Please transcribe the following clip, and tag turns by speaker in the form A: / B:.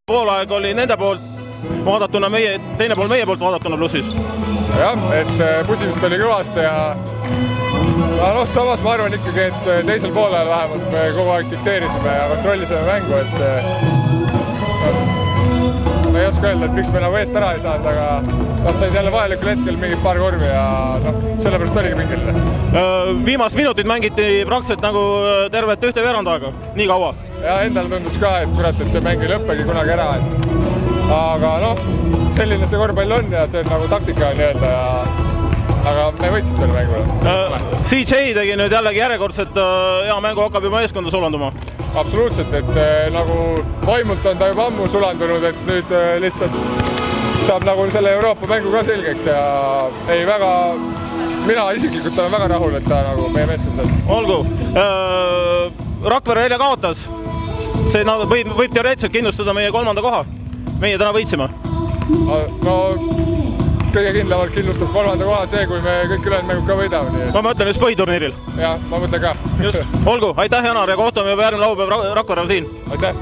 A: Poolaeg oli nende poolt vaadatuna teine pool meie poolt vaadatuna plussis.
B: Jah, et pusimist oli kõvasti ja samas ma arvan ikkagi, et teisel poolel vähemalt me kogu aeg dikteerisime ja kontrollisime mängu, et ma ei oska öelda, et miks me nagu eest ära ei saanud, aga nad said jälle vajalikul hetkel mingid paar korvi ja sellepärast oligi pingeline.
A: Viimast minutit mängiti praktiliselt nagu tervet ühte veerand aega, nii kaua.
B: Ja endal tundus ka, et kurat, et see mäng ei lõppegi kunagi ära. Aga selline see korvpall on ja see on nagu taktika nii-öelda ja aga me võitsime selle mängule.
A: CJ tegi nüüd jällegi järjekordselt hea mängu, hakkab juba meeskonda sulanduma.
B: Absoluutselt, et nagu vaimult on ta juba ammu sulandunud, et nüüd lihtsalt saab nagu selle Euroopa mängu ka selgeks ja ei väga, mina isiklikult olen väga rahul, et ta nagu meie meeskond.
A: Olgu, Rakvere eile kaotas, see võib teoreetiliselt kindlustada meie 3. koha. Meie täna võitsime.
B: No kõige kindlamalt kindlustab 3. koha see, kui me kõik ülejäänud mängud ka võidame.
A: Ma mõtlen just põhiturniiril.
B: Jah, ma mõtlen ka.
A: Just, olgu, aitäh Janar ja kohtume juba järgmine laupäev Rakverel siin.
B: Aitäh!